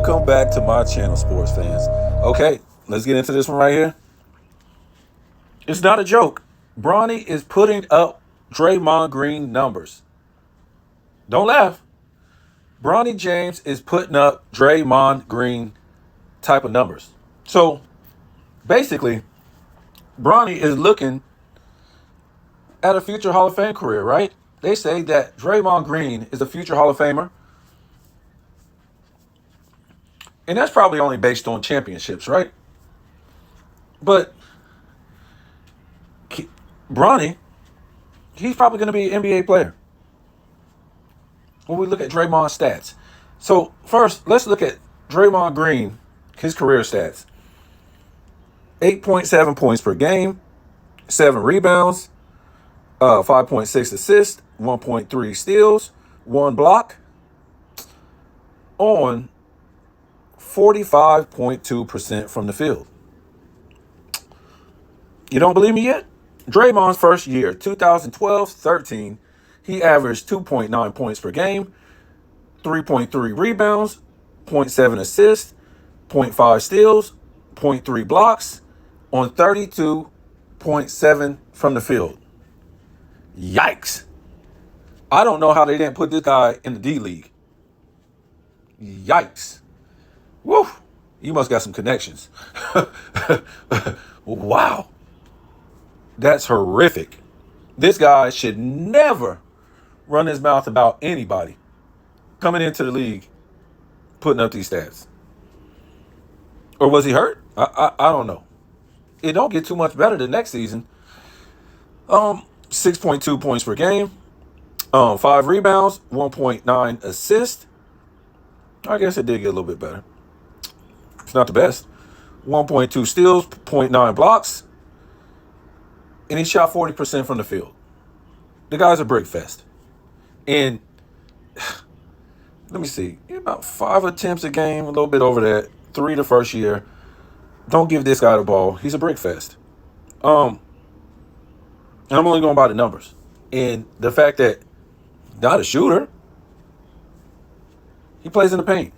Welcome back to my channel, sports fans. Okay, let's get into this one right here. It's not a joke. Bronny is putting up Draymond Green numbers. Don't laugh. Bronny James is putting up Draymond Green type of numbers. So basically, Bronny is looking at a future Hall of Fame career, right? They say that Draymond Green is a future Hall of Famer. And that's probably only based on championships, right? But Bronny, he's probably going to be an NBA player when we look at Draymond's stats. So first, let's look at Draymond Green, his career stats. 8.7 points per game, 7 rebounds, 5.6 assists, 1.3 steals, 1 block on 45.2% from the field. You don't believe me yet? Draymond's first year, 2012-13, he averaged 2.9 points per game, 3.3 rebounds, 0.7 assists, 0.5 steals, 0.3 blocks on 32.7 from the field. Yikes. I don't know how they didn't put this guy in the D League. Yikes. Woo. You must got some connections. Wow. That's horrific. This guy should never run his mouth about anybody coming into the league putting up these stats. Or was he hurt? I don't know. It don't get too much better the next season. 6.2 points per game, 5 rebounds, 1.9 assists. I guess it did get a little bit better. It's not the best. 1.2 steals, 0.9 blocks, and he shot 40% from the field. The guy's a brick fest. And let me see, about 5 attempts a game, a little bit over that. 3 the first year. Don't give this guy the ball. He's a brick fest. And I'm only going by the numbers. And the fact that not a shooter, he plays in the paint.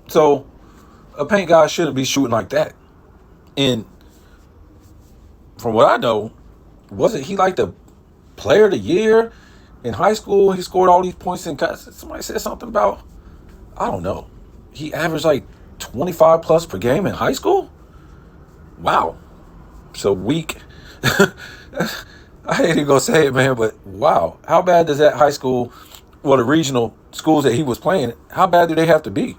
So a paint guy shouldn't be shooting like that. And from what I know, wasn't he like the player of the year in high school? He scored all these points in. Somebody said something about, I don't know. He averaged like 25 plus per game in high school? Wow. So weak. I hate to go say it, man, but wow. How bad does that high school, well, the regional schools that he was playing, how bad do they have to be?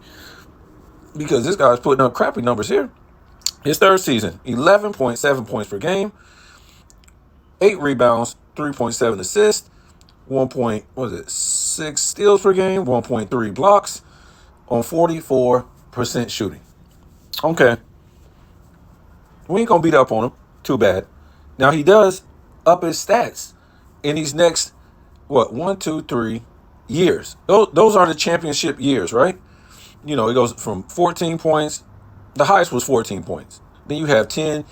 Because this guy's putting up crappy numbers here. His third season, 11.7 points per game, 8 rebounds, 3.7 assists, 6 steals per game, 1.3 blocks on 44% shooting. Okay. We ain't going to beat up on him. Too bad. Now, he does up his stats in these next, 1, 2, 3 years. Those are the championship years, right? You know, it goes from 14 points. The highest was 14 points. Then you have 10,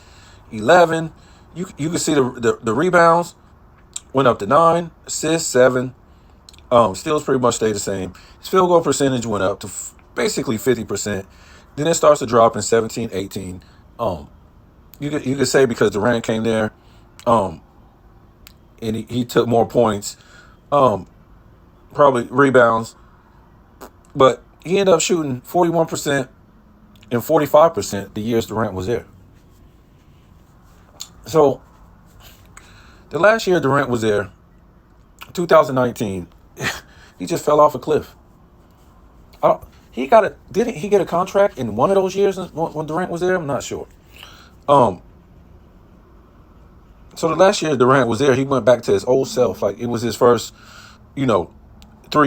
11. You can see the rebounds went up to 9, assists 7. Steals pretty much stayed the same. His field goal percentage went up to basically 50%. Then it starts to drop in 17, 18. You could say because Durant came there, and he took more points, probably rebounds, but he ended up shooting 41% and 45% the years Durant was there. So the last year Durant was there, 2019, he just fell off a cliff. Didn't he get a contract in one of those years when Durant was there? I'm not sure. So the last year Durant was there, he went back to his old self. Like it was his first, 3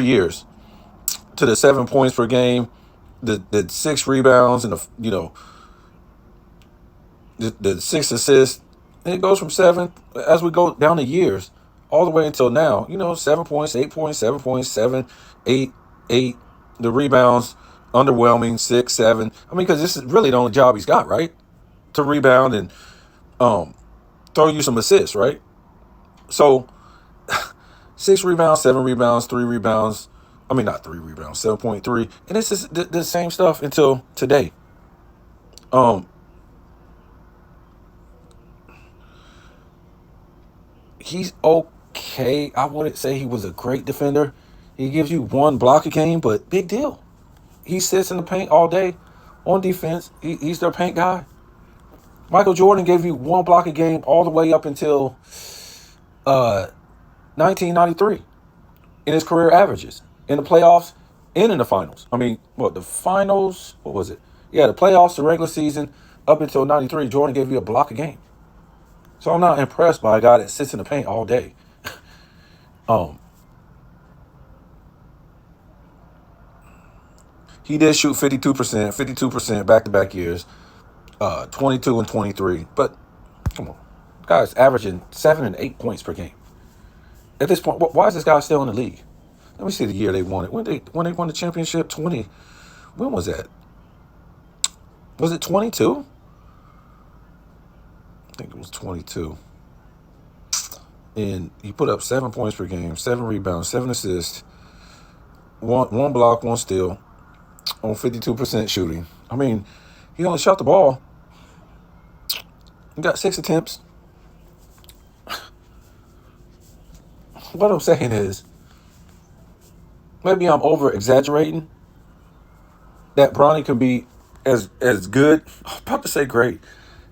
years, to the 7 points per game, the 6 rebounds, and the 6 assists. And it goes from 7 as we go down the years, all the way until now. 7 points, 8 points, 7 points, 7, 8, 8. The rebounds, underwhelming, 6, 7. I mean, because this is really the only job he's got, right? To rebound and throw you some assists, right? So 6 rebounds, 7 rebounds, 3 rebounds, I mean, not 3 rebounds, 7.3. And this is the same stuff until today. Um, he's okay. I wouldn't say he was a great defender. He gives you one block a game, but big deal. He sits in the paint all day on defense. He's their paint guy. Michael Jordan gave you one block a game all the way up until 1993 in his career averages in the playoffs and in the finals. I mean, the finals? What was it? Yeah, the playoffs, the regular season, up until 93, Jordan gave you a block a game. So I'm not impressed by a guy that sits in the paint all day. Um, he did shoot 52% back-to-back years, 22 and 23. But come on, guy's averaging 7 and 8 points per game. At this point, why is this guy still in the league? Let me see the year they won it. When they won the championship, 20. When was that? Was it 22? I think it was 22. And he put up 7 points per game, 7 rebounds, 7 assists, one block, 1 steal, on 52% shooting. I mean, he only shot the ball. He got 6 attempts. What I'm saying is, maybe I'm over exaggerating that Bronny can be as good. I'm about to say great,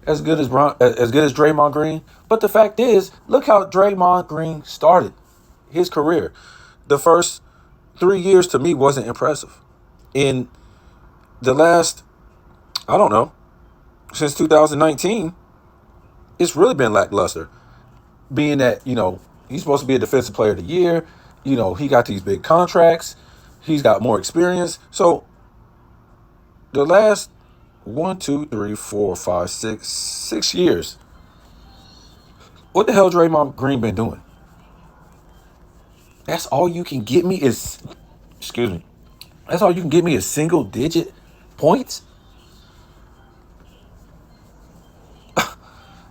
as good as Draymond Green. But the fact is, look how Draymond Green started his career. The first 3 years to me wasn't impressive. In the last, I don't know, since 2019, it's really been lackluster. Being that, he's supposed to be a defensive player of the year. He got these big contracts. He's got more experience. So the last 1, 2, 3, 4, 5, 6 years, what the hell Draymond Green been doing? That's all you can get me is, that's all you can get me is single digit points?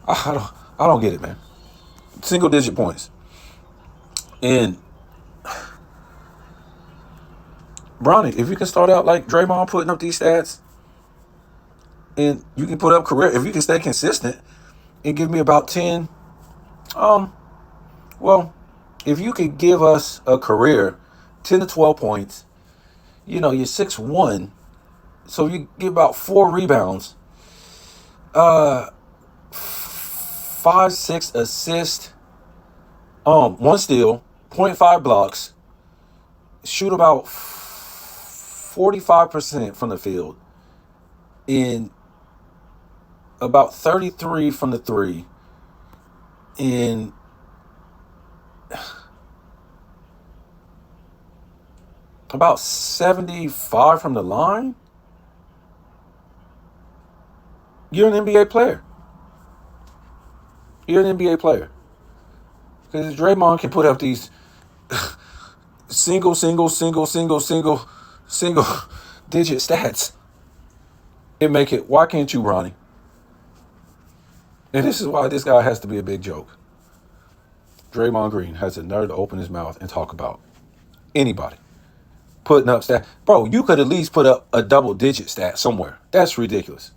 I don't get it, man. Single digit points. And Bronny, if you can start out like Draymond putting up these stats, and you can put up career, if you can stay consistent and give me about 10, if you could give us a career 10 to 12 points, you're 6'1", so you get about 4 rebounds, 5, 6 assists, 1 steal, 0.5 blocks, shoot about 45% from the field, in about 33 from the 3, in about 75 from the line, you're an NBA player. You're an NBA player. Because Draymond can put up these single digit stats and make it. Why can't you, Ronnie? And this is why this guy has to be a big joke. Draymond Green has the nerve to open his mouth and talk about anybody putting up stats. Bro, you could at least put up a double digit stat somewhere. That's ridiculous.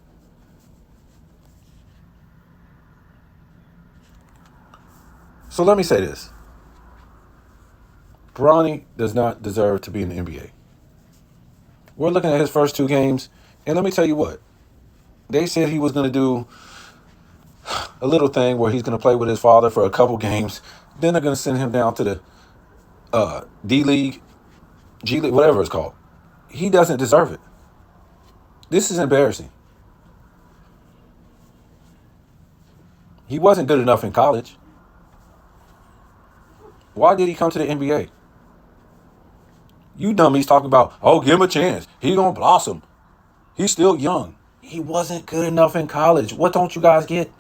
So let me say this. Bronny does not deserve to be in the NBA. We're looking at his first 2 games, and let me tell you what. They said he was going to do a little thing where he's going to play with his father for a couple games. Then they're going to send him down to the D-League, G-League, whatever it's called. He doesn't deserve it. This is embarrassing. He wasn't good enough in college. Why did he come to the NBA? You dummies talking about, give him a chance. He gonna blossom. He's still young. He wasn't good enough in college. What don't you guys get?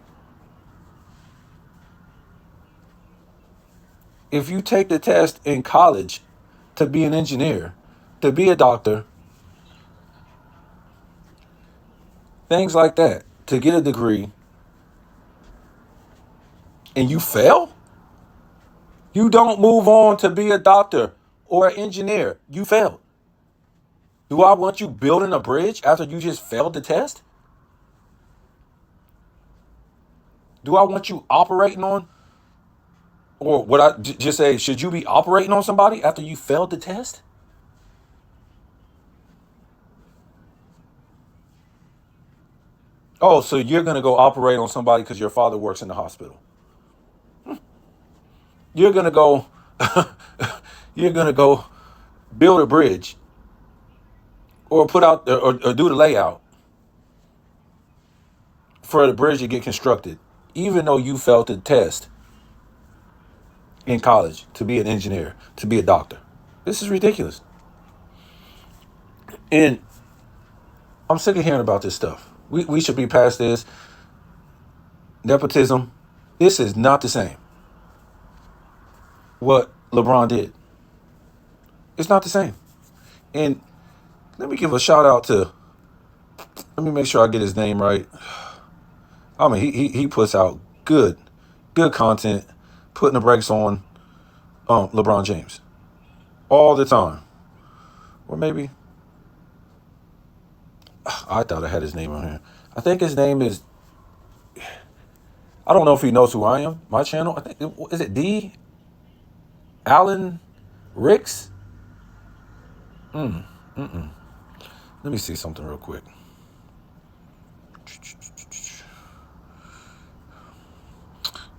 If you take the test in college to be an engineer, to be a doctor, things like that, to get a degree, and you fail, you don't move on to be a doctor or an engineer, you failed. Do I want you building a bridge after you just failed the test? Do I want you operating on, or what I just say, should you be operating on somebody after you failed the test? Oh, so you're going to go operate on somebody because your father works in the hospital. You're going to go, you're going to go build a bridge or put out or do the layout for the bridge to get constructed, even though you failed the test in college to be an engineer, to be a doctor. This is ridiculous. And I'm sick of hearing about this stuff. We should be past this. Nepotism. This is not the same. What LeBron did. It's not the same. And let me give a shout out to, let me make sure I get his name right. I mean, he puts out good content, putting the brakes on LeBron James all the time. Or maybe, I thought I had his name on here. I think his name is, I don't know if he knows who I am. My channel, I think, is it D? Alan Ricks? Let me see something real quick.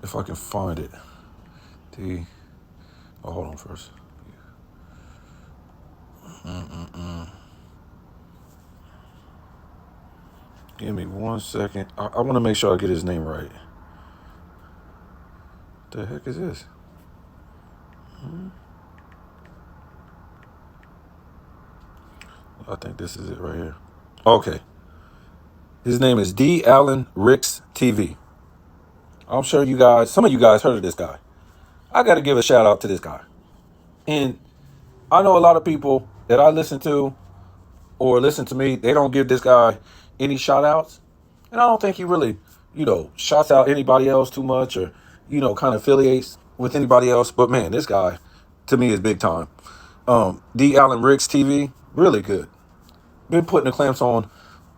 If I can find it. Hold on first. Give me 1 second. I want to make sure I get his name right. What the heck is this? I think this is it right here. Okay. His name is D. Allen Ricks TV. I'm sure you guys, some of you guys heard of this guy. I got to give a shout out to this guy. And I know a lot of people that I listen to or listen to me, they don't give this guy any shout outs. And I don't think he really, shouts out anybody else too much or, kind of affiliates with anybody else. But man, this guy to me is big time. D. Allen Ricks TV, really good. Been putting the clamps on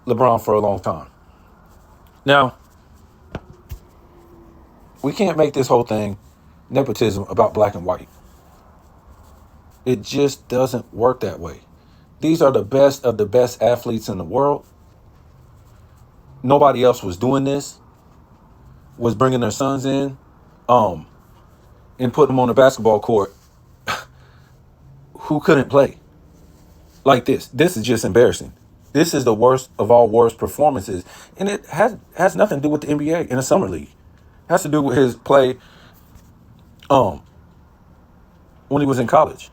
LeBron for a long time. Now, we can't make this whole thing nepotism about black and white. It just doesn't work that way. These are the best of the best athletes in the world. Nobody else was doing this, was bringing their sons in, and putting them on the basketball court who couldn't play like this. This is just embarrassing. This is the worst of all worst performances. And it has nothing to do with the NBA in the summer league. It has to do with his play when he was in college.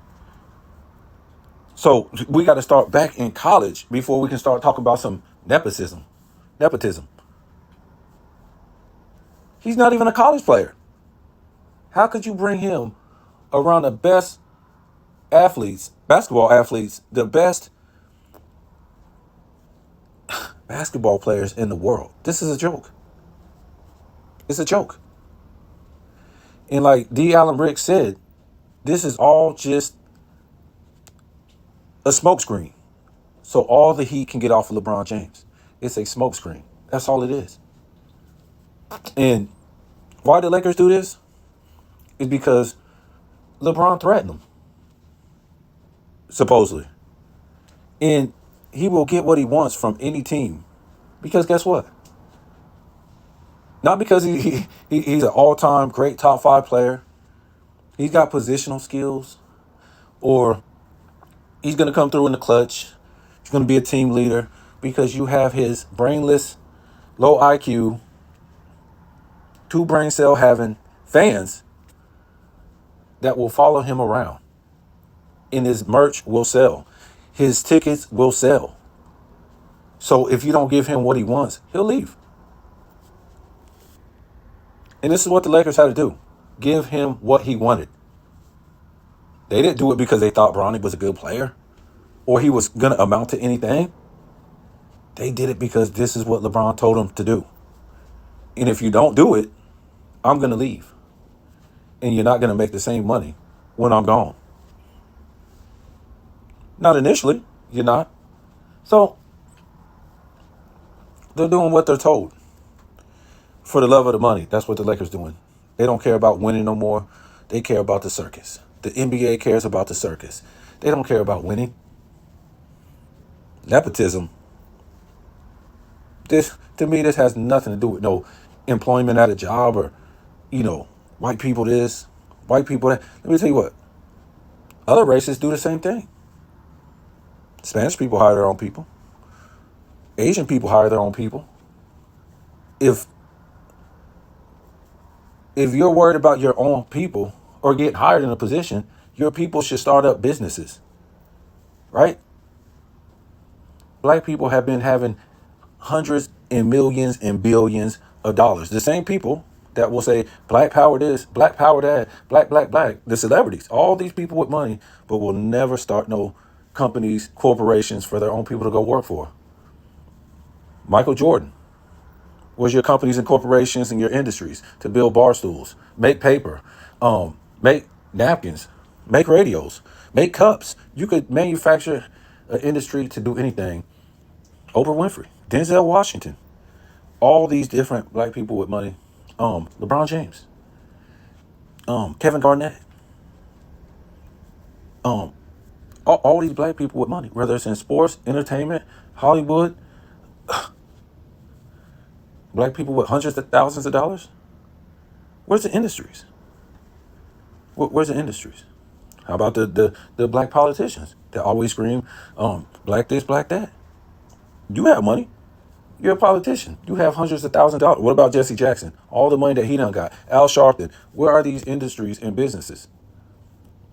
So we got to start back in college before we can start talking about some nepotism. He's not even a college player. How could you bring him around the best athletes, basketball athletes, the best basketball players in the world? This is a joke. It's a joke. And like D. Allen Ricks said, this is all just a smokescreen. So all the heat can get off of LeBron James. It's a smokescreen. That's all it is. And why the Lakers do this is because LeBron threatened them, supposedly. And he will get what he wants from any team. Because guess what? Not because he's an all-time great top 5 player. He's got positional skills. Or he's going to come through in the clutch. He's going to be a team leader. Because you have his brainless, low IQ, 2 brain cell having fans that will follow him around. And his merch will sell. His tickets will sell. So if you don't give him what he wants, he'll leave. And this is what the Lakers had to do. Give him what he wanted. They didn't do it because they thought Bronny was a good player or he was going to amount to anything. They did it because this is what LeBron told them to do. And if you don't do it, I'm going to leave. And you're not going to make the same money when I'm gone. Not initially. You're not. So they're doing what they're told for the love of the money. That's what the Lakers doing. They don't care about winning no more. They care about the circus. The NBA cares about the circus. They don't care about winning. Nepotism. This, to me, this has nothing to do with no employment at a job or, white people this, white people that. Let me tell you what. Other races do the same thing. Spanish people hire their own people. Asian people hire their own people. If you're worried about your own people or getting hired in a position, your people should start up businesses, right? Black people have been having hundreds and millions and billions of dollars. The same people that will say black power this, black power that, black, the celebrities, all these people with money, but will never start no companies, corporations for their own people to go work for. Michael Jordan. Where's your companies and corporations and your industries to build bar stools, make paper, make napkins, make radios, make cups? You could manufacture an industry to do anything. Oprah Winfrey, Denzel Washington, all these different black people with money. LeBron James, Kevin Garnett, all these black people with money, whether it's in sports, entertainment, Hollywood, black people with hundreds of thousands of dollars. Where's the industries? Where's the industries? How about the black politicians that always scream, black this, black that? You have money. You're a politician. You have hundreds of thousands of dollars. What about Jesse Jackson? All the money that he done got. Al Sharpton. Where are these industries and businesses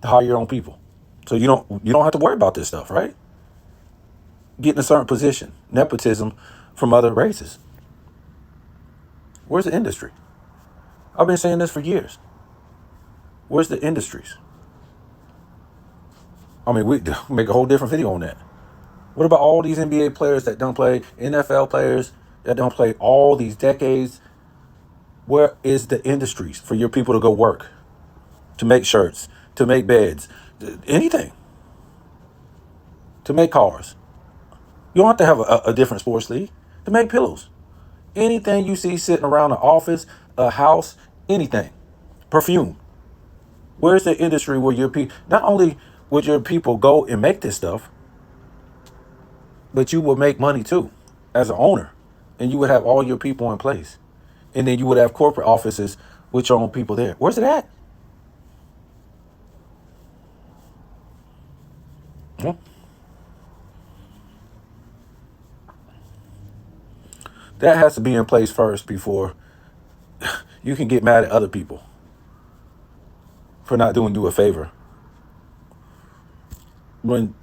to hire your own people? So you don't have to worry about this stuff, right? Getting a certain position. Nepotism from other races. Where's the industry? I've been saying this for years. Where's the industries? I mean, we make a whole different video on that. What about all these NBA players that don't play, NFL players that don't play all these decades? Where is the industries for your people to go work, to make shirts, to make beds, anything, to make cars? You don't have to have a different sports league to make pillows. Anything you see sitting around an office, a house, anything, perfume. Where's the industry where your people, not only would your people go and make this stuff, but you will make money too as an owner, and you would have all your people in place, and then you would have corporate offices with your own people there. Where's it at? Hmm? That has to be in place first before you can get mad at other people for not doing you a favor. When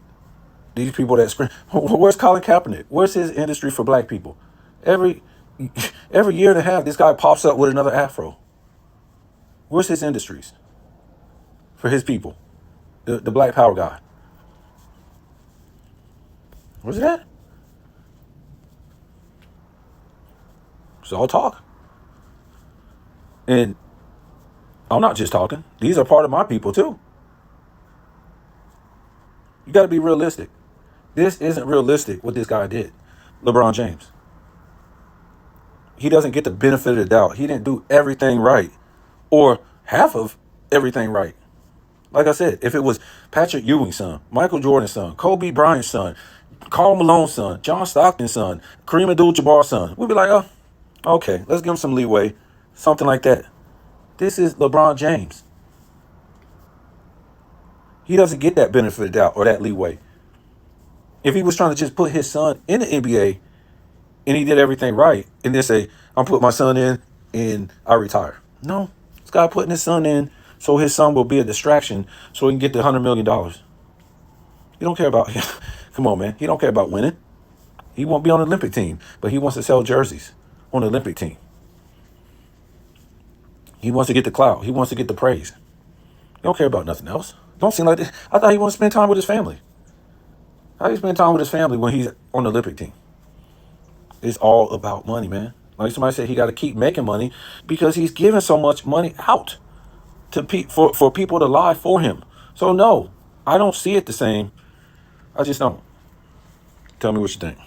these people that scream, where's Colin Kaepernick? Where's his industry for black people? Every year and a half, this guy pops up with another afro. Where's his industries for his people? The black power guy. Where's it at? It's all talk. And I'm not just talking. These are part of my people too. You got to be realistic. This isn't realistic what this guy did. LeBron James. He doesn't get the benefit of the doubt. He didn't do everything right or half of everything right. Like I said, if it was Patrick Ewing's son, Michael Jordan's son, Kobe Bryant's son, Karl Malone's son, John Stockton's son, Kareem Abdul-Jabbar's son, we'd be like, oh, okay, let's give him some leeway. Something like that. This is LeBron James. He doesn't get that benefit of the doubt or that leeway. If he was trying to just put his son in the NBA and he did everything right and then say, I'm putting my son in and I retire. No, this guy putting his son in so his son will be a distraction so he can get the $100 million. He don't care about, come on, man. He don't care about winning. He won't be on the Olympic team, but he wants to sell jerseys on the Olympic team. He wants to get the clout. He wants to get the praise. He don't care about nothing else. Don't seem like this. I thought he wanted to spend time with his family. How do you spend time with his family when he's on the Olympic team? It's all about money, man. Like somebody said, he got to keep making money because he's giving so much money out to for people to lie for him. So no, I don't see it the same. I just don't. Tell me what you think.